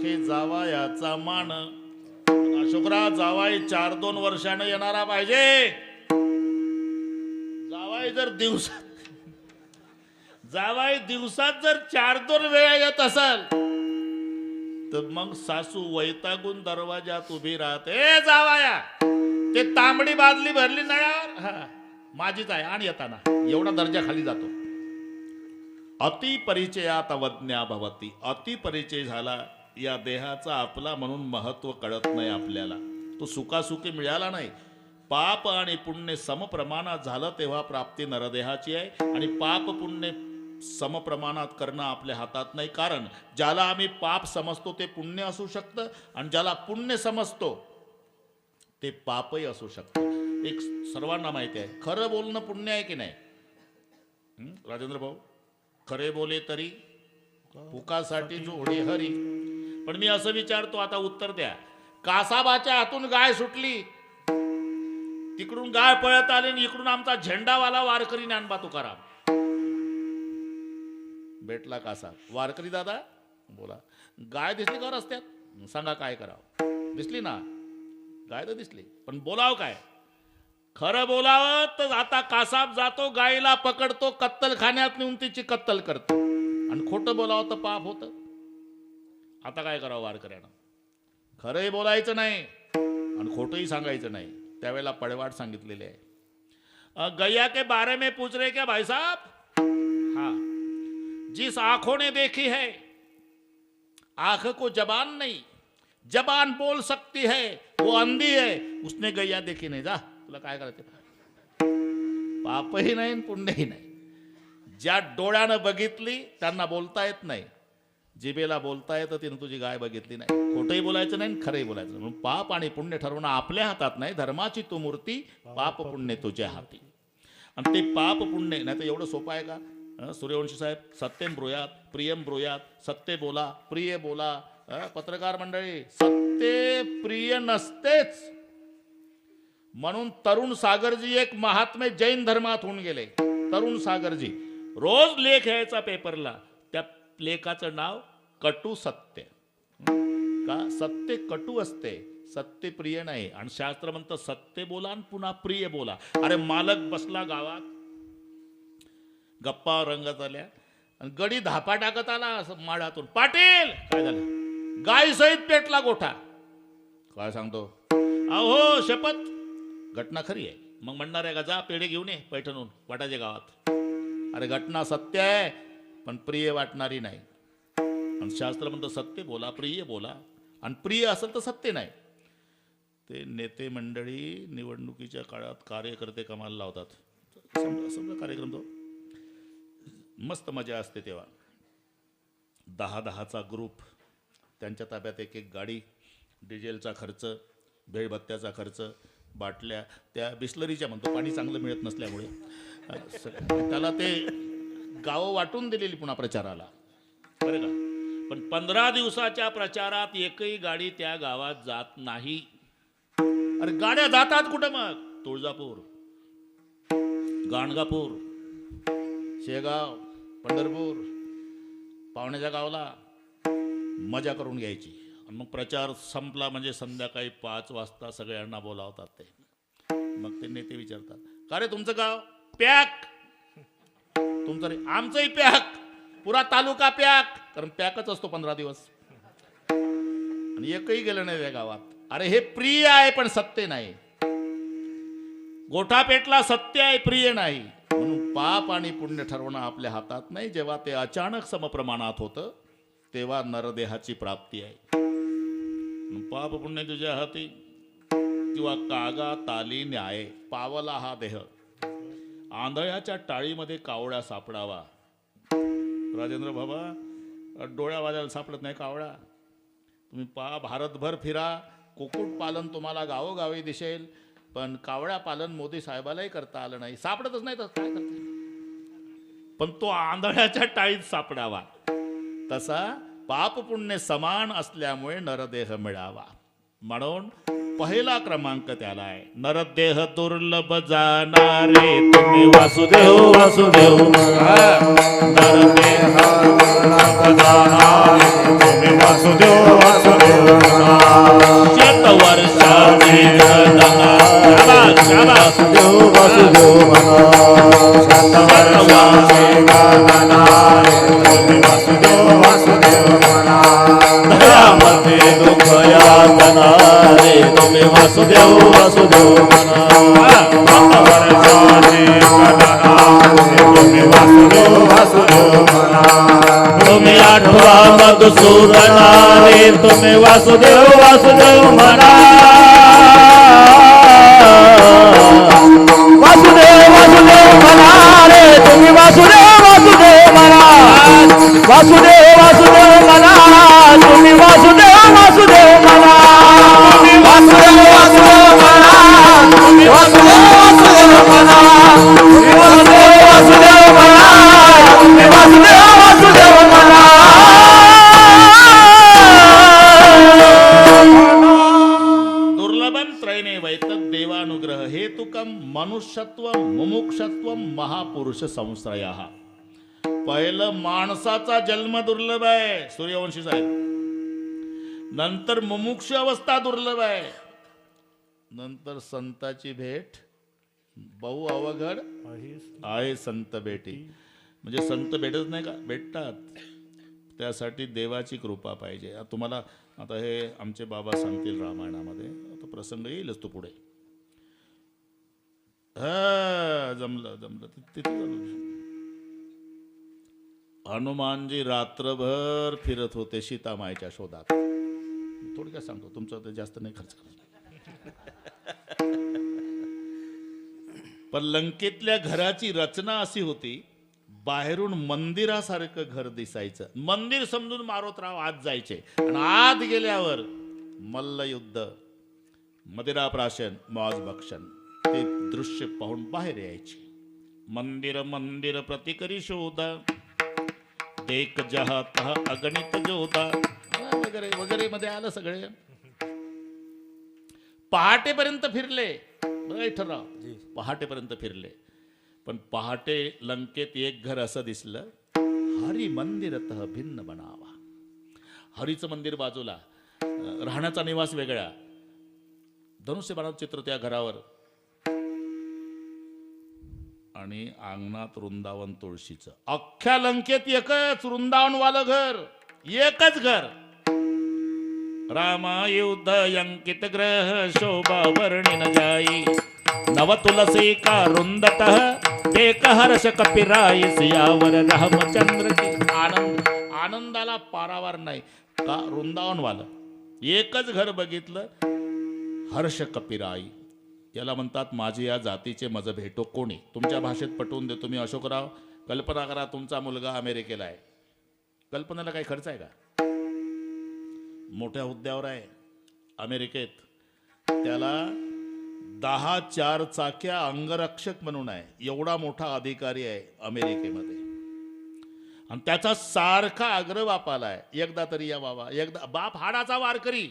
राखे जावायाचा मान. अशोकराव जावाई 4-2 वर्षानं येणारा पाहिजे. जावाई जर दिवसात जर 4-2 वेळा येत असेल तर मग सासू वैतागून दरवाजात उभी राहते. जावाया ते तांबडी बादली भरली नळावर, हा माझीच आहे आणि येताना एवढा दर्जा खाली जातो. अति परिचयात अवज्ञा भवती. अति परिचय झाला या देहाचा आपला म्हणून महत्व कळत नाही आपल्याला. तो सुखासुखी मिळाला नाही. पाप आणि पुण्य समप्रमाणात झालं तेव्हा प्राप्ती नरदेहाची आहे. आणि पाप पुण्य समप्रमाणात करणं आपल्या हातात नाही. कारण ज्याला आम्ही पाप समजतो ते पुण्य असू शकतं आणि ज्याला पुण्य समजतो ते पापही असू शकतं. एक सर्वांना माहिती आहे, खरं बोलणं पुण्य आहे की नाही राजेंद्र भाऊ? खरे बोले तरी फुकासाठी जोडे हरी. पण मी असं विचारतो, आता उत्तर द्या. कासाबाच्या हातून गाय सुटली, तिकडून गाय पळत आली आणि इकडून आमचा झेंडावाला वारकरी ज्ञानबा तुकाराम भेटला. कासा वारकरी दादा बोला, गाय दिसली का रस्त्यात? सांगा काय करावं. दिसली ना गाय तर दिसली, पण बोलावं काय? खरं बोलावं तर आता कासाब जातो, गायीला पकडतो, कत्तलखान्यात नेऊन तिची कत्तल करतो. आणि खोटं बोलावं तर पाप होतं. आता काय करावं वारकऱ्यानं? खरंही बोलायचं नाही आणि खोटंही सांगायचं नाही. त्यावेळेला पडवाट सांगितलेले आहे. गैया के बारे में पूछ रहे क्या भाई साहब? हाँ, जिस आंखों ने देखी है, आंख को जबान नहीं, जबान बोल सकती है, वो अंधी है, उसने गैया देखी नाही. जा तुला काय करायचं? पापही नाही पुण्यही नाही. ज्या डोळ्यानं बघितली त्यांना बोलता येत नाही, जिभेला बोलता येतं तिनं तुझी गाय बघितली नाही. खोटंही बोलायचं नाही, खरंही बोलायचं. म्हणून पाप आणि पुण्य ठरवणं आपल्या हातात नाही. धर्माची तू मूर्ती, पाप पुण्य तुझ्या हाती. आणि ते पाप पुण्य नाही तर एवढं सोपं आहे का? सूर्यवंशी साहेब, सत्यम ब्रूयात प्रियम ब्रूयात, सत्य बोला प्रिय बोला. पत्रकार मंडळी, सत्य प्रिय नसतेच. म्हणून तरुण सागरजी एक महात्मे जैन धर्मात होऊन गेले. तरुण सागरजी रोज लेख यायचा पेपरला. त्या लेखाचं नाव कटू सत्य. का? सत्य कटू असते, सत्य प्रिय नाही. आणि शास्त्र म्हणतं सत्य बोला आणि पुन्हा प्रिय बोला. अरे मालक बसला गावात, गप्पा रंगत आल्या आणि गडी धापा टाकत आला माळातून. पाटील काय झालं? गाय सहित पेटला गोठा. काय सांगतो? अहो शपथ, घटना खरी आहे. मग म्हणणार आहे का जा पेढे घेऊन ये पैठणून वाटाच्या गावात. अरे घटना सत्य आहे पण प्रिय वाटणारी नाही. आणि शास्त्र म्हणतं सत्य बोला प्रिय बोला. आणि प्रिय असेल तर सत्य नाही. ते नेते मंडळी निवडणुकीच्या काळात कार्यकर्ते कमाल लावतात. समजा कार्यक्रम तो मस्त मजा असते तेव्हा. 10-10चा ग्रुप, त्यांच्या ताब्यात एक गाडी, डिझेलचा खर्च, भेळभत्त्याचा खर्च, बाटल्या त्या बिस्लरीच्या म्हणतो, पाणी चांगलं मिळत नसल्यामुळे त्याला ते गावं वाटून दिलेली पुन्हा प्रचाराला, बरं का. पण 15 दिवसाच्या प्रचारात एकही गाडी त्या गावात जात नाही. अरे गाड्या जातात कुठं मग? तुळजापूर, गाणगापूर, शेगाव, पंढरपूर, पाहुण्याच्या गावाला मजा करून घ्यायची. आणि मग प्रचार संपला म्हणजे संध्याकाळी 5 वाजता सगळ्यांना बोलावतात ते. मग ते नेते विचारतात, का रे तुमचं गाव? पॅक. तुमचं रे? आमचंही पॅक, पुरा तालुका पॅक. कारण पॅकच असतो 15 दिवस. आणि एकही गेलं नाही त्या गावात. अरे हे प्रिय आहे पण सत्य नाही. गोठा पेटला, सत्य आहे प्रिय नाही. म्हणून पाप आणि पुण्य ठरवणं आपल्या हातात नाही. जेव्हा ते अचानक समप्रमाणात होतं तेव्हा नरदेहाची प्राप्ती आहे. पाप पुण्य तुझ्या हाती किंवा कागा ताली न्याय पावला हा देह. आंधळ्याच्या टाळीमध्ये कावळा सापडावा. राजेंद्र बाबा, डोळ्या वाजायला सापडत नाही कावळा. तुम्ही भारतभर फिरा, कुक्कुट पालन तुम्हाला गावोगावी दिसेल, पण कावळा पालन मोदी साहेबालाही करता आलं नाही. सापडतच नाही तर काय करते. पण तो आंधळ्याच्या टाळीत सापडावा. तसा पाप पुण्य समान असल्यामुळे नरदेह मिळावा. म्हणून पहिला क्रमांक त्याला आहे. नरदेह दुर्लभ जाणारे तुम्ही वासुदेव वासुदेव. नरदेह दुर्लभ जाणारे तुम्ही वासुदेव वासुदेव. यामध्ये दुःख यातना रे तुम्ही वासुदेव वासुदेव म्हणा वर्षाची गणना तुम्ही वासुदेव वासुदेव म्हणा तुम्ही आठवा मधुसूदना रे तुम्ही वासुदेव वासुदेव म्हणा वासुदेव वासुदेव म्हणा रे तुम्ही वासुदेव वासुदेव म्हणा वासुदेव वासुदेव म्हणा तुम्ही वासुदेव वासुदेव म्हणा वासुदेव वासुदेव म्हणा तुम्ही वासुदेव वासुदेव म्हणा वासुदेव वासुदेव म्हणा तुम्ही वासुदेव वासुदेव म्हणा दुर्लभम त्रैने वैतक देवानुग्रह हेतुकम मनुष्यत्व मुमुक्षत्व महापुरुष संश्रय. पहिलं माणसाचा जन्म दुर्लभ आहे सूर्यवंशी साहेब, नंतर मुमुक्ष अवस्था दुर्लभ आहे, नंतर संताची भेट बहु अवघड आहे संत भेटी. म्हणजे संत भेटत नाही का, भेटतात, त्यासाठी देवाची कृपा पाहिजे. तुम्हाला आता हे आमचे बाबा सांगतील रामायणामध्ये, आता प्रसंग येईलच तो पुढे. हा जमलं जमलं तिथे चालू. हनुमानजी रात्रभर फिरत होते सीतामाईच्या शोधात. थोडक्यात सांगतो, तुमचं तर जास्त नाही खर्च करत. पण लंकेतल्या घराची रचना अशी होती, बाहेरून मंदिरासारखं घर दिसायचं. मंदिर समजून मारोतराव आत जायचे आणि आत गेल्यावर मल्लयुद्ध, मदिराप्राशन, मौज भक्षण ते दृश्य पाहून बाहेर यायचे. मंदिर मंदिर प्रतिकरी शोधा देख जहात अगणित जोधा वगैरे वगैरे मध्ये आलं सगळे. पहाटेपर्यंत फिरले ठराव, पहाटेपर्यंत फिरले. पण पहाटे लंकेत एक घर असं दिसलं, हरी मंदिरतः भिन्न बनावा. हरीचं मंदिर बाजूला, राहण्याचा निवास वेगळा, धनुष्यबाणाचं चित्र त्या घरावर, आणि अंगणात वृंदावन तुळशीचं. अख्ख्या लंकेत एकच वृंदावनवालं घर, एकच घर. रामा युद्ध अंकित ग्रह शोभा वर्णिन जाई नव तुलसी का रुंदतः देख हर्ष कपिराई सियावर रामचंद्र की. आनंद, आनंदाला पारावार नाही का. वृंदावनवालं एकच घर बघितलं, हर्ष कपिराई. याला म्हणतात माझी या जातीचे मज भेटो कोणी. तुमच्या भाषेत पटवून देतो मी. अशोकराव, कल्पना करा तुमचा मुलगा अमेरिकेला आहे. कल्पनेला काही खर्च आहे का? मोठ्या हुद्द्यावर आहे अमेरिकेत, त्याला 10 4 चाक्या अंगरक्षक म्हणून आहे. एवढा मोठा अधिकारी आहे अमेरिकेमध्ये. आणि त्याचा सारखा आग्रह बापाला आहे, एकदा तरी या बाबा, एकदा. बाप हाडाचा वारकरी,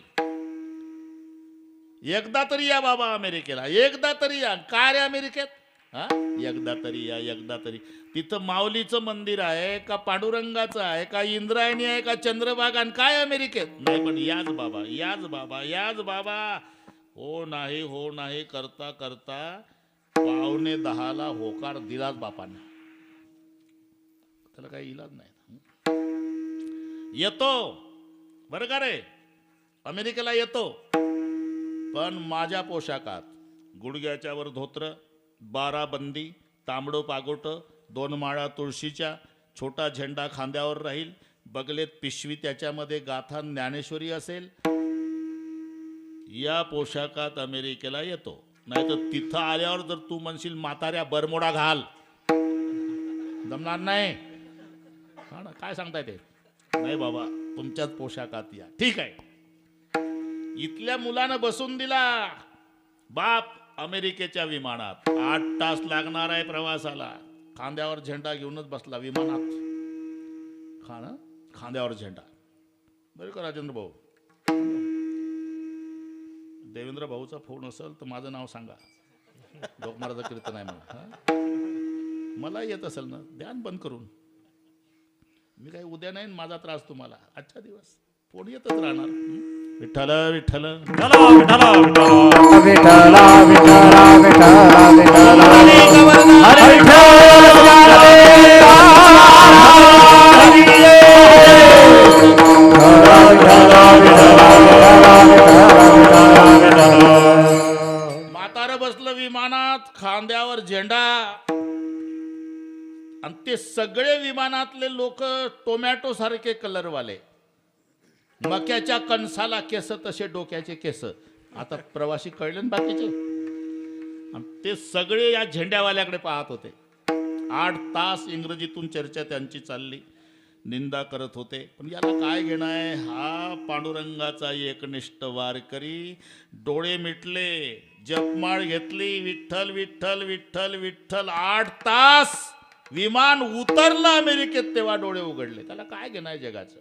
एकदा तरी या बाबा अमेरिकेला, एकदा तरी या. काय रे अमेरिकेत, हा एकदा तरी या, एकदा तरी. तिथं माऊलीचं मंदिर आहे का, पांडुरंगाचं आहे का, इंद्रायणी आहे का, चंद्रभागा, आणि काय अमेरिकेत नाही. पण याच बाबा, याच बाबा, याच बाबा. हो नाही करता करता 9:45 होकार दिलाच बापाने. त्याला काही इलाज नाही. येतो बरं का रे, अमेरिकेला येतो, पण माझ्या पोशाखात, गुडघ्याच्या वर धोत्र, 12 बंदी, तांबडो पागोट, 2 माळा तुळशीच्या, छोटा झेंडा खांद्यावर राहील, बगलेत पिशवी, त्याच्यामध्ये गाथा ज्ञानेश्वरी असेल. या पोशाखात अमेरिकेला येतो. नाही तर तिथं आल्यावर जर तू म्हणशील म्हाताऱ्या बरमोडा घाल, जमणार नाही. हा ना, काय सांगताय ते. नाही बाबा तुमच्याच पोशाखात या. ठीक आहे. इथल्या मुलानं बसून दिला बाप अमेरिकेच्या विमानात. 8 तास लागणार आहे प्रवासाला. खांद्यावर झेंडा घेऊनच बसला विमानात. खांद्यावर झेंडा. बरं का राजेंद्र भाऊ, देवेंद्र भाऊचा फोन असेल तर माझं नाव सांगा. लोकमाराचं कीर्तन आहे मला येत असेल ना, ध्यान बंद करून. मी काही उद्या नाही, माझा त्रास तुम्हाला. आजच्या दिवस फोन येतच राहणार. विठ्ठल विठ्ठल विठ्ठला विठ्ठला विठ्ठला विठ्ठला विठ्ठला विठ्ठला हरे विठ्ठल ते सगळे विमानातले लोक टोमॅटो सारखे कलरवाले, मक्याच्या कणसाला केस तसे डोक्याचे केस. आता प्रवासी कळले ना बाकीचे. आणि ते सगळे या झेंड्यावाल्याकडे पाहत होते. 8 तास इंग्रजीतून चर्चा त्यांची चालली, निंदा करत होते. पण याला काय घेणं आहे, हा पांडुरंगाचा एकनिष्ठ वारकरी. डोळे मिटले, जपमाळ घेतली, विठ्ठल विठ्ठल विठ्ठल विठ्ठल. 8 तास विमान उतरलं अमेरिकेत, तेव्हा डोळे उघडले. त्याला काय घेणं आहे जगाचं.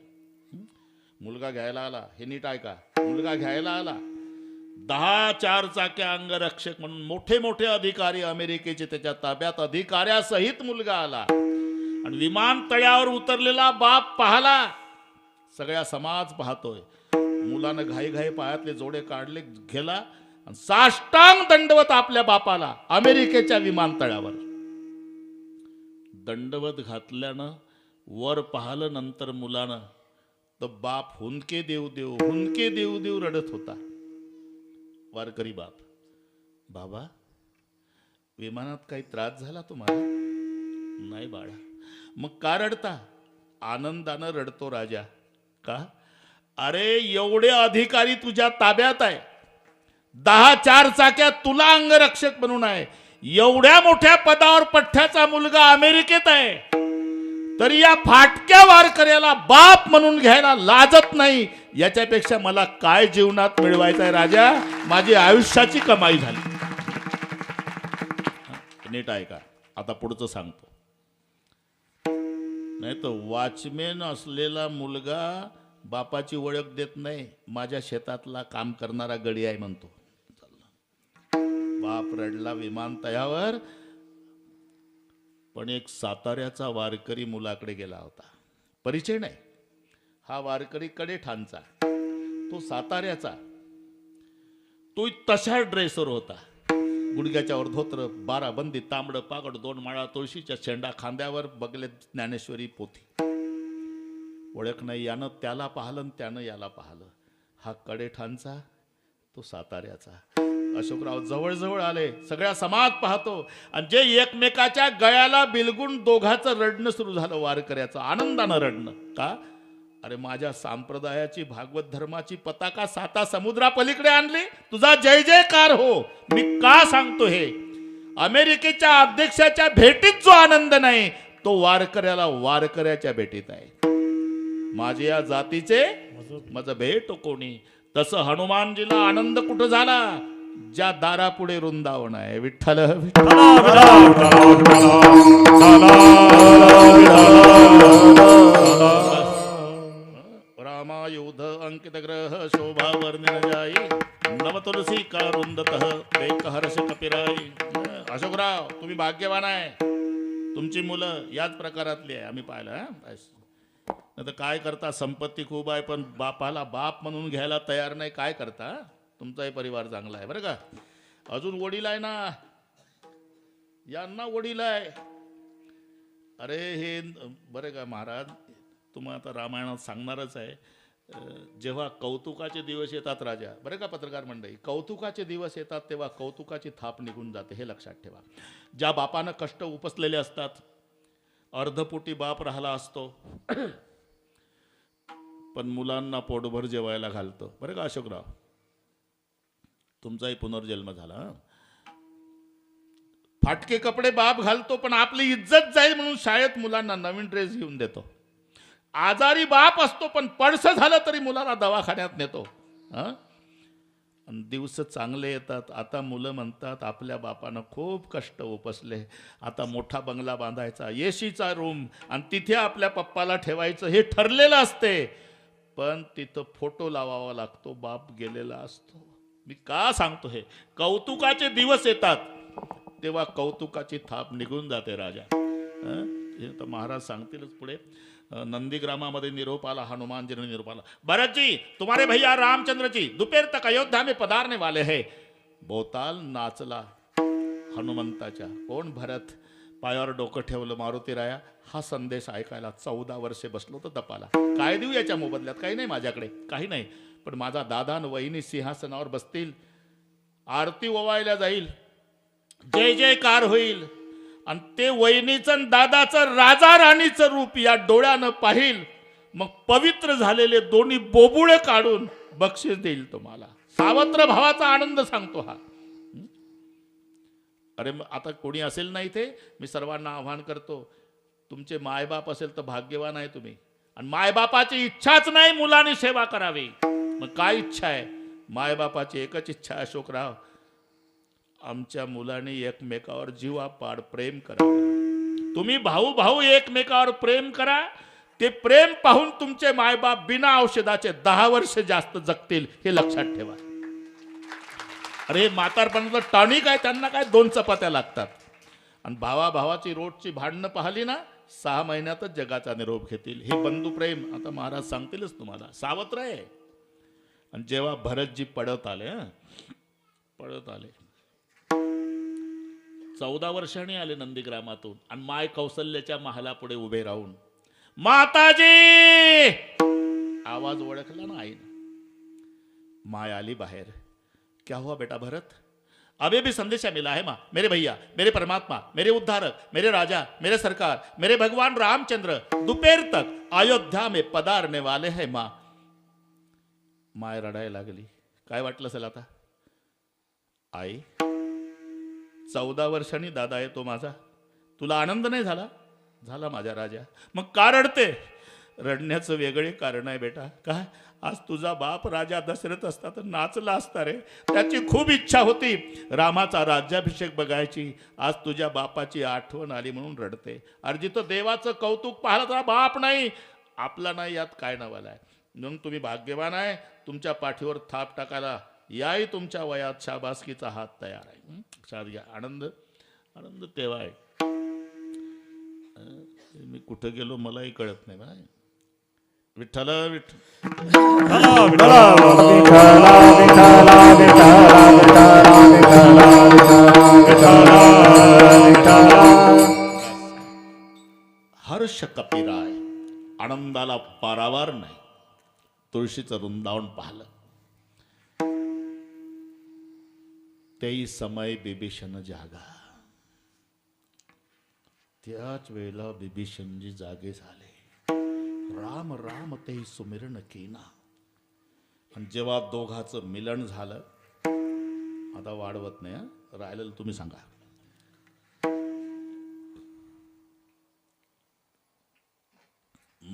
मुलगा घ्यायला आला, हे नीट ऐका, मुलगा घ्यायला आला. 10 4-चाक्या अंगरक्षक म्हणून मोठे मोठे अधिकारी अमेरिकेचे त्याच्या ताब्यात, अधिकाऱ्यासहित मुलगा आला. आणि विमानतळावर उतरलेला बाप पाहला, सगळ्या समाज पाहतोय. मुलानं घाई पायातले जोडे काढले, गेला आणि साष्टांग दंडवत आपल्या बापाला अमेरिकेच्या विमानतळावर. दंडवत घातल्यानं वर पाहिलं नंतर मुलानं, तर बाप हुंदके देऊ देऊ रडत होता. वारकरी बाप, बाबा विमानात काही त्रास झाला तुम्हाला? नाही बाळा. मग का रडता? आनंदानं रडतो राजा. का? अरे एवढे अधिकारी तुझ्या ताब्यात आहे, 10 4-चाक्या तुला अंगरक्षक म्हणून आहे, एवढ्या मोठ्या पदावर पठ्ठ्याचा मुलगा अमेरिकेत आहे, तरी या फाटक्या वारकऱ्याला बाप म्हणून घ्यायला लाजत नाही. याच्यापेक्षा मला काय जीवनात मिळवायचं आहे राजा? माझी आयुष्याची कमाई झाली. नीट ऐका, आता पुढचं सांगतो. नाही तर वॉचमॅन असलेला मुलगा बापाची ओळख देत नाही, माझ्या शेतातला काम करणारा गडी आहे म्हणतो. बाप रडला विमानतळावर. पण एक साताऱ्याचा वारकरी मुलाकडे गेला होता. परिचय नाही, हा वारकरी कडेठाणचा, तो साताऱ्याचा. तो तशा ड्रेसवर होता, गुडघ्याच्यावर धोत्र, 12 बंदी, तांबड पागड, 2 माळा तुळशीच्या शेंडा खांद्यावर, बगले ज्ञानेश्वरी पोथी. ओळख नाही. यानं त्याला पाहिलं आणि त्यानं याला पाहिलं. हा कडेठाणचा, तो साताऱ्याचा. अशोकराव जवळ आले, सगळ्या समाज पाहतो. आणि जे एकमेकाच्या गळ्याला बिलगून दोघाचं रडणं सुरू झालं, वारकऱ्याचं आनंदानं रडणं. का? अरे माझ्या संप्रदायाची, भागवत धर्माची पताका 7 समुद्रापलीकडे आणली, तुझा जय जयकार हो. मी का सांगतो हे? अमेरिकेच्या अध्यक्षाच्या भेटीत जो आनंद नाही, तो वारकऱ्याला वारकऱ्याच्या भेटीत आहे. माझे या जातीचे मज भेट कोणी. तसं हनुमानजीला आनंद कुठं झाला? ज्या दारापुढे वृंदावन आहे. विठ्ठल रामायुध अंकित ग्रह शोभा वर्णन जाई, नव तुलसी का रुंदतः देख हर्ष कपिराई. अशोकराव तुम्ही भाग्यवान आहे, तुमची मुलं याच प्रकारातली आहे, आम्ही पाहिलं. नाही तर काय करता, संपत्ती खूप आहे पण बापाला बाप म्हणून घ्यायला तयार नाही. काय करता? तुमचाही परिवार चांगला आहे बरं का. अजून वडील आहे ना, यांना वडील आहे. अरे हे बरं का महाराज, तुम्हाला आता रामायणात सांगणारच आहे. जेव्हा कौतुकाचे दिवस येतात राजा, बरं का पत्रकार मंडळी, कौतुकाचे दिवस येतात तेव्हा कौतुकाची थाप निघून जाते, हे लक्षात ठेवा. ज्या बापानं कष्ट उपसलेले असतात, अर्धपोटी बाप राहिला असतो, पण मुलांना पोटभर जेवायला घालतो. बरं का अशोकराव, तुमचाही पुनर्जन्म झाला. फाटके कपडे बाप घालतो, पण आपली इज्जत जाईल म्हणून शाळेत मुलांना नवीन ड्रेस घेऊन देतो. आजारी बाप असतो, पण पडसं झालं तरी मुलाला दवाखान्यात नेतो. दिवस चांगले येतात. आता मुलं म्हणतात आपल्या बापानं खूप कष्ट उपसले, आता मोठा बंगला बांधायचा, एसीचा रूम, आणि तिथे आपल्या पप्पाला ठेवायचं हे ठरलेलं असते. पण तिथं फोटो लावावा लागतो, बाप गेलेला असतो. मी का सांगतो हे? कौतुकाचे दिवस येतात तेव्हा कौतुकाची थाप निघून जाते राजा. हे तर महाराज सांगतीलच पुढे. नंदीग्रामामध्ये निरोप आला, हनुमानजीने निरोप आला, भरत जी तुम्हारे भैया रामचंद्र जी दोपहर तक अयोध्या में पधारने वाले हैं. बोताल नाचला हनुमंताच्या. कोण? भरत. पायावर डोकं ठेवलं मारुतीराया. हा संदेश ऐकायला 14 वर्षे बसलो तर दपाला. काय देऊ याच्या मोबदल्यात? काही नाही माझ्याकडे, काही नाही. पण माझा दादा आणि वहिनी सिंहासनावर बसतील, आरती ओवाळल्या जाईल, जय जयकार होईल, आणि ते वहिनीचं आणि दादाचं राजा राणीचं रूप या डोळ्यानं पाहिल, मग पवित्र झालेले दोन्ही बोबुळे काढून बक्षीस देईल तुम्हाला. सावत्र भावाचा आनंद सांगतो हा. अरे आता कोणी असेल ना इथे, मी सर्वांना आव्हान करतो, तुमचे मायबाप असेल तर भाग्यवान आहे तुम्ही. आणि मायबापाची इच्छाच नाही मुलांनी सेवा करावी, मग काय इच्छा आहे? मायबापाची एकच इच्छा, अशोकराव, आमच्या मुलांनी एकमेकावर जीवापाड प्रेम करा. तुम्ही भाऊ भाऊ एकमेकावर प्रेम करा. ते प्रेम पाहून तुमचे मायबाप बिना औषधाचे 10 वर्ष जास्त जगतील, हे लक्षात ठेवा. अरे म्हातारपणाचं टॉनिक आहे, त्यांना काय 2 चपात्या लागतात. आणि भावाभावाची रोजची भांडणं पाहिली ना, 6 महिन्यातच जगाचा निरोप घेतील. हे बंधुप्रेम आता महाराज सांगतीलच तुम्हाला. सावत्र आहे. आणि जेव्हा भरतजी पळत आले 14 वर्षांनी आले नंदीग्रामातून, आणि माय कौशल्याच्या महालापुढे उभे राहून, माताजी आवाज ओळखला ना आईने. माय आली बाहेर. क्या हुआ बेटा भरत? अभी भी संदेशा मिला है माँ, मेरे भैया, मेरे परमात्मा, मेरे उद्धारक, मेरे राजा, मेरे सरकार, मेरे भगवान रामचंद्र दोपहर तक अयोध्या में पधारने वाले हैं माँ. माय रडायला लागली. काय वाटलं असेल आता? आई, 14 वर्षांनी दादा येतो माझा, तुला आनंद नाही झाला? झाला माझ्या राजा. मग का रडते? रडण्याचं वेगळे कारण आहे बेटा. काय? आज तुझा बाप राजा दशरथ असता तर नाचला असता रे. त्याची खूप इच्छा होती रामाचा राज्याभिषेक बघायची. आज तुझ्या बापाची आठवण आली म्हणून रडते. अरे जिथं देवाचं कौतुक पाहिलं तर बाप नाही, आपला नाही, यात काय नवल आहे? म्हणून तुम्ही भाग्यवान आहे. तुमच्या पाठीवर थाप टाकायला याही तुमच्या वयात शाबासकीचा हात तयार आहे. लक्षात घ्या. आनंद आनंद तेव्हा आहे. मी कुठं गेलो मलाही कळत नाही बाय. विठ्ठल हर्ष कपिराय, आनंदाला पारावार नाही. तुळशीचं वृंदावन पाहिलं. तेही समय बिभीषण जागा. त्याच वेळेला बिभीषणजी जागे झाले. राम राम ते सुमिरण केना. आणि जेव्हा दोघाचं मिलन झालं, आता वाढवत नाही राहिलेलं तुम्ही सांगा.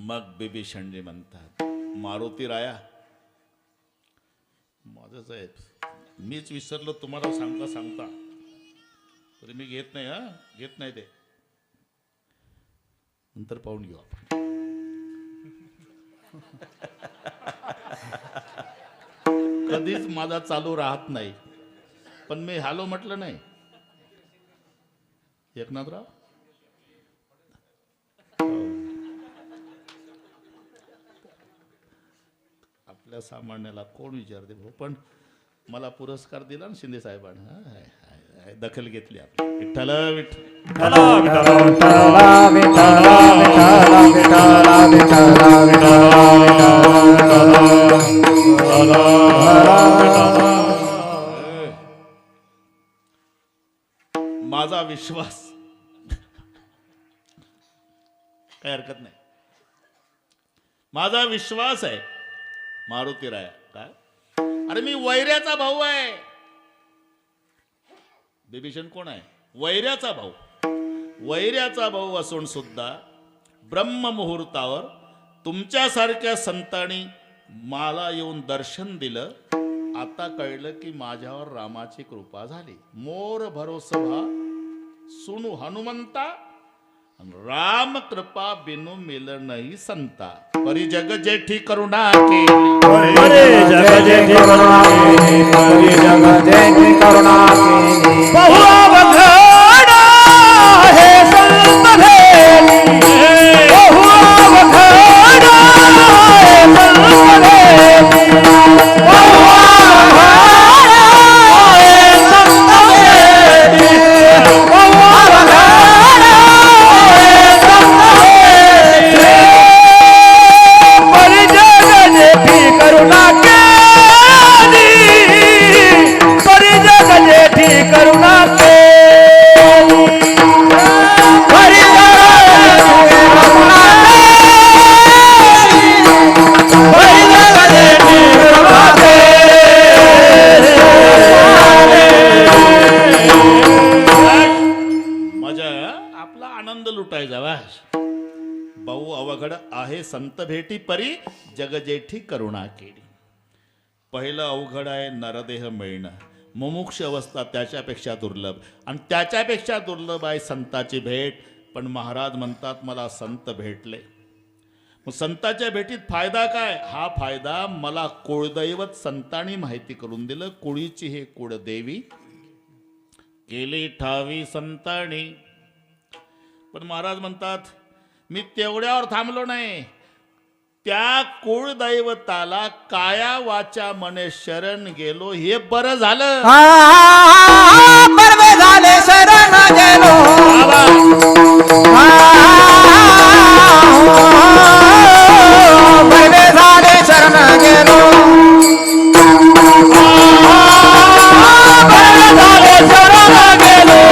मग बिभीषणजी म्हणतात, मारुती राया, माझं साहेब मीच विसरलो तुम्हाला सांगता सांगता, तरी मी घेत नाही घेत नाही ते, नंतर पाहून घेऊ आपण. कधीच माझा चालू राहत नाही, पण मी हॅलो म्हटलं नाही. एकनाथराव आपल्या सामान्याला कोण विचारते भाऊ, पण मला पुरस्कार दिला ना शिंदे साहेबांनी, दखल घेतली आपली. विठ्ठल विठ्ठल माझा विश्वास, काही हरकत नाही, माझा विश्वास आहे मारुती राया. काय? अरे मी वैऱ्याचा भाऊ आहे. बिभीषण कोण आहे? वैऱ्याचा भाऊ. वैऱ्याचा भाऊ असून सुद्धा ब्रह्म मुहूर्तावर तुमच्यासारख्या संतांनी मला येऊन दर्शन दिलं. आता कळलं की माझ्यावर रामाची कृपा झाली. मोर भरोसभा सुनु हनुमंता, राम कृपा बिनु मिल नाही संता. परी जग जेठी करुणा केली, परी जग जेठी करुणा केली, परी जग जेठी करुणा केली. बहु अवघड हे संत भेटी, बहु अवघड हे संत भेटी, बहु अवघड हे संत भेटी, बहु अवघड करुणा केली, परी जग जेठी करुणा केली. आहे संत भेटी परी जगजेठी करुणा केली. पहिलं अवघड आहे नरदेह मिळणं, मुमुक्ष अवस्था त्याच्यापेक्षा दुर्लभ, आणि त्याच्यापेक्षा दुर्लभ आहे संताची भेट. पण महाराज म्हणतात मला संत भेटले. मग संताच्या भेटीत फायदा काय? हा फायदा मला कुळदैवत संतांनी माहिती करून दिलं. कुळीची हे कुळदेवी केली ठावी संतांनी. पण महाराज म्हणतात मी तेवढ्यावर थांबलो नाही, त्या कुळदैवताला काया वाचा मने शरण गेलो, हे बरं झालं. बरवे झाले शरण गेलो, बरवे झाले शरण गेलो, बरवे झाले शरण गेलो,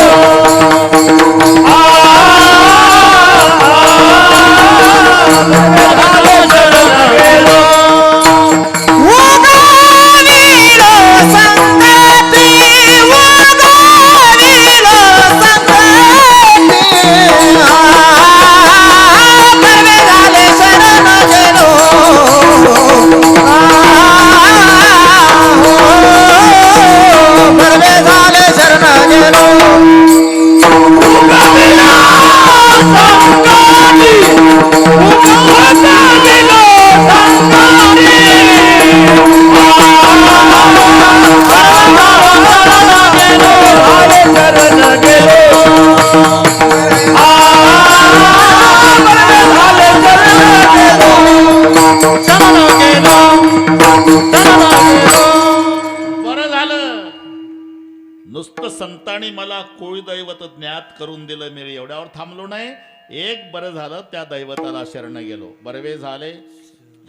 नुसतं संतांनी मला कुळदैवत ज्ञात करून दिलं, मी एवढ्यावर थांबलो नाही. एक बरं झालं त्या दैवताला शरण गेलो. बरवे झाले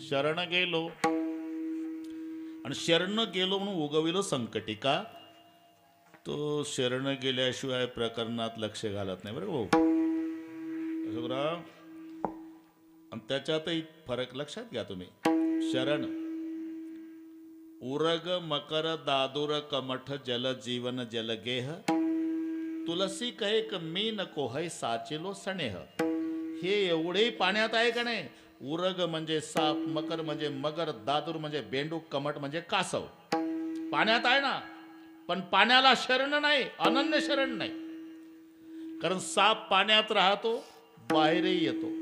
शरण गेलो, आणि शरण गेलो म्हणून उगविलो संकटिका. तो शरण गेल्याशिवाय प्रकरणात लक्ष घालत नाही बरं भाऊ. आणि त्याच्यातही फरक लक्षात घ्या तुम्ही. शरण उरग मकर दादुर कमठ जल जीवन जल गेह तुलसी कहे क मी नको है साचिलो सनेह. हे एवढे पाण्यात आहे का नाही. उरग म्हणजे साप, मकर म्हणजे मगर, दादूर म्हणजे बेंडूक, कमठ म्हणजे कासव. पाण्यात आहे ना, पण पाण्याला शरण नाही, अनन्य शरण नाही. कारण साप पाण्यात राहतो, बाहेरही येतो.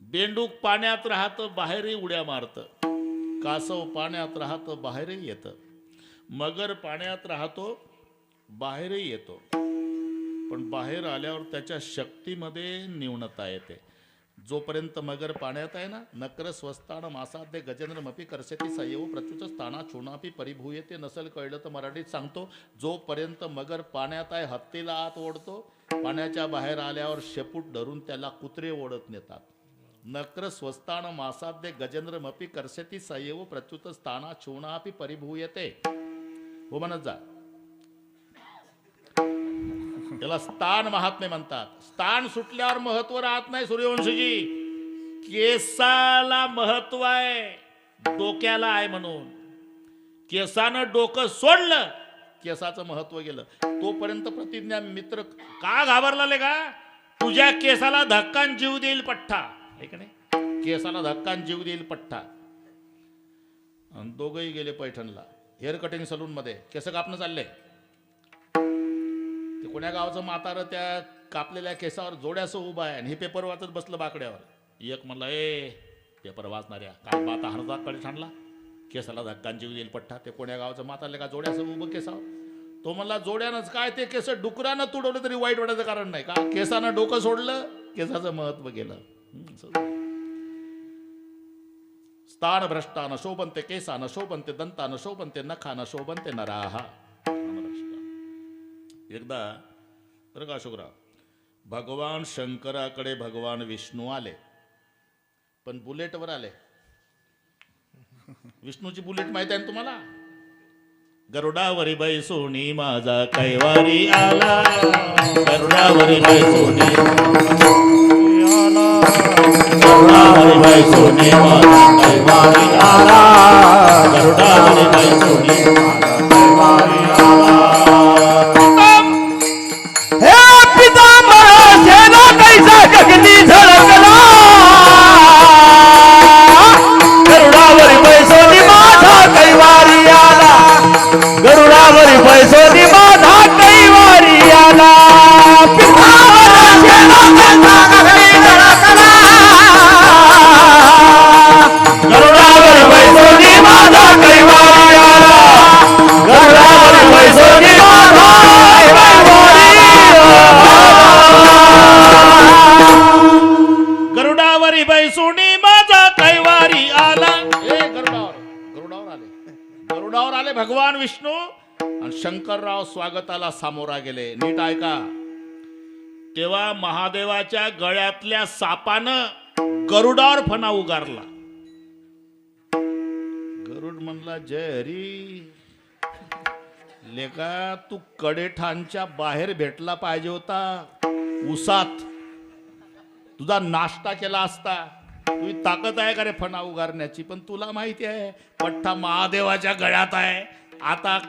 बेंडूक पाण्यात राहतं, बाहेरही उड्या मारतं. कासव पाण्यात राहतं, बाहेरही येतं. मगर पाण्यात राहतो, बाहेरही येतो. पण बाहेर आल्यावर त्याच्या शक्तीमध्ये न्यूनता येते. जोपर्यंत मगर पाण्यात आहे ना, नकर स्वस्तान मासाद्य गजेंद्रमपी करशती सयव प्रत्युच स्थाना चुनापी परिभूयते. नसल कळलं तर मराठीत सांगतो. जोपर्यंत मगर पाण्यात आहे, हत्तीला आत ओढतो. पाण्याच्या बाहेर आल्यावर शेपूट धरून त्याला कुत्रे ओढत नेतात. नक्र स्वस्तान मासाद्य गजेंद्रमपी करशती सयव प्रत्युत स्थाना चुनापी परिभूयते. हो म्हणत जा. त्याला स्थान महात्म्य म्हणतात. स्थान सुटल्यावर महत्व राहत नाही. सूर्यवंशीजी, केसाला महत्व आहे, डोक्याला आहे म्हणून. केसानं डोकं सोडलं, केसाचं महत्व गेलं. तोपर्यंत प्रतिज्ञा मित्र का घाबरला का? तुझ्या केसाला धक्कान जीव देईल पठ्ठा, आहे का नाही? केसाला धक्कान जीव देईल पठ्ठा. आणि दोघंही गेले पैठणला हेअर कटिंग सलून मध्ये. केस कापणं चालले. ते कोण्या गावाचं म्हातारं त्या कापलेल्या केसावर जोड्यासं उभा आहे, आणि हे पेपर वाचत बसलं बाकड्यावर. एक म्हणला, ए पेपर वाचणाऱ्या, काय बाता हणतात कडे छानला, केसाला धक्कान जीव देईल पठ्ठा. ते कोण्या गावाचं म्हातारले का जोड्यासं उभं केसावर. तो म्हणला, जोड्यानंच काय, ते केस डुकरानं तुडवलं तरी वाईट वाटायचं कारण नाही का. केसानं डोकं सोडलं, केसाचं महत्व गेलं. स्थान भ्रष्टान शोभंते केसानं शोभंते दंतानं शोभंते नखानं शोभंते नराहा. एकदा बरं का अशोकराव, भगवान शंकराकडे भगवान विष्णू आले, पण बुलेटवर आले. विष्णूची बुलेट माहिती आहे ना तुम्हाला? गरुडावरी बैसोनी माझा कैवारी आला, गरुडावरी बैसोनी आला, गरुडावरी बैसोनी माझा कैवारी आला, गरुडावरी बैसोनी माझा कैवारी आला. हे पितांबर सेना कैसा गगनी गरुडावर आले भगवान विष्णू आणि शंकरराव स्वागताला सामोरा गेले. नीट ऐका. तेव्हा महादेवाच्या गळ्यातल्या सापानं गरुडावर फणा उगारला. गरुड म्हणला, जय हरी. लेका तू कडेठाणच्या बाहेर भेटला पाहिजे होता, उसात तुझा नाश्ता केला असता. तुझी ताकद आहे का रे फणा उगारण्याची? पण तुला माहिती आहे पठ्ठा महादेवाच्या गळ्यात आहे. आता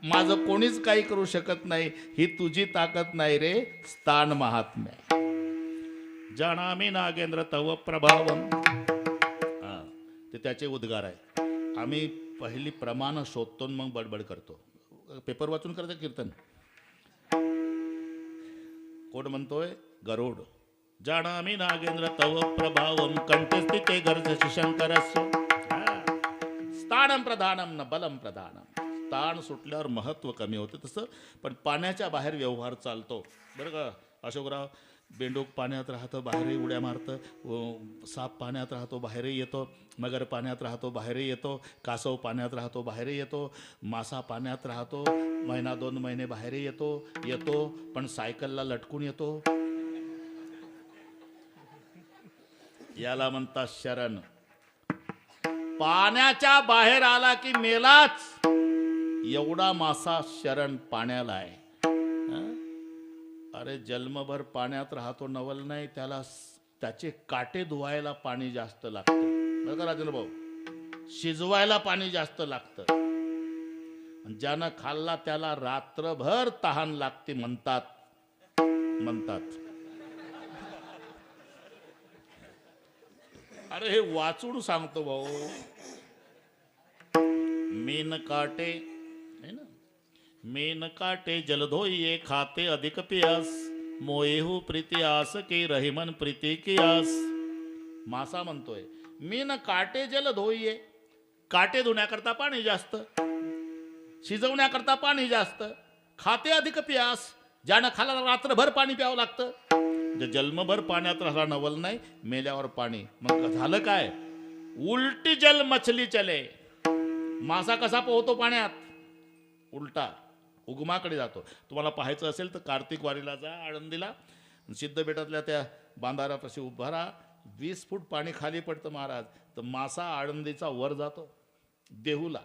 माझं कोणीच काही करू शकत नाही. ही तुझी ताकद नाही रे, स्थान महात्म्य. जाणामी नागेंद्र तव प्रभावम. ते त्याचे उद्गार आहे. आम्ही पहिली प्रमाण शोधतो मग बडबड करतो. पेपर वाचून करते कीर्तन. कोण म्हणतोय? गरुड. जाणामी नागेंद्र तव प्रभावम कंठस्थिते गर्जसि शंकरस्य. स्थानम प्रधानम न बलम प्रधानम. स्थान सुटल्यावर महत्व कमी होते तसं. पण पाण्याच्या बाहेर व्यवहार चालतो बरं का. अशोकराव, बेंडूक पाण्यात राहतं बाहेरही उड्या मारतं, साप पाण्यात राहतो बाहेरही येतो, मगर पाण्यात राहतो बाहेरही येतो, कासव पाण्यात राहतो बाहेरही येतो, मासा पाण्यात राहतो, महिना 2 महिने बाहेरही येतो पण सायकलला लटकून येतो. याला म्हणतात शरण. पाण्याच्या बाहेर आला की मेलाच, एवढा मासा शरण पाण्याला आहे. अरे जन्मभर पाण्यात राहतो नवल नाही, त्याचे काटे धुवायला पाणी जास्त लागतं बरं का राजेंद्र भाऊ. शिजवायला पाणी जास्त लागतं. ज्यानं खाल्ला त्याला रात्रभर तहान लागते म्हणतात. अरे हे वाचून सांगतो भाऊ. मीन काटे है ना, मीन काटे जलधोइये खाते अधिक पियास, मोएहू प्रीती आस की रहिमन प्रीती की आस. मासा म्हणतोय मीन काटे जल धोइये. काटे धुण्याकरता पाणी जास्त, शिजवण्याकरता पाणी जास्त, खाते अधिक पियास. ज्यानं खाला रात्रभर पाणी प्यावं लागतं. जन्मभर पाण्यात राहला नवल नाही, मेल्यावर पाणी. मग झालं काय? उलटी जल मछली चले. मासा कसा पोहतो पाण्यात? उलटा, उगमाकडे जातो. तुम्हाला पाहायचं असेल तर कार्तिक वारीला जा आळंदीला, सिद्धबेटातल्या त्या बांधारापाशी उभा राहा. 20 फूट पाणी खाली पडतं महाराज, तर मासा आळंदीचा वर जातो देहूला.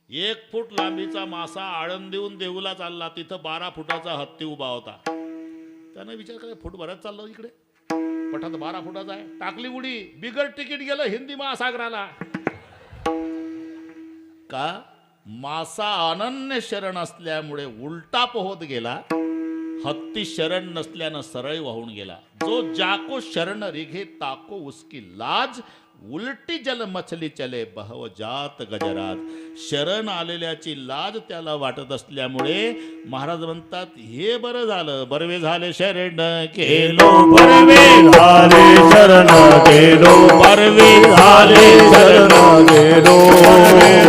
1 फूट लांबीचा मासा आळंदीहून देहूला चालला. तिथं 12 फुटाचा हत्ती उभा होता. त्यानं विचार करा, फूट भरत चाललो इकडे, पठात 12 फुटाचा आहे. टाकली उडी, बिगर तिकीट गेलं हिंदी महासागराला. का? मासा अनन्य शरण असल्यामुळे उलटा पोहत गेला. हत्ती शरण नसल्यानं सरळ वाहून गेला. जो जाको शरण रिघे ताको उसकी लाज, उलटी जल मछली चले बहव जात गजराज. शरण आलेल्याची लाज त्याला वाटत असल्यामुळे महाराज म्हणतात, हे बरं झालं बरवे झाले शरण केलो, बरवे झाले शरण गेलो, बरवे झाले शरण गेलो.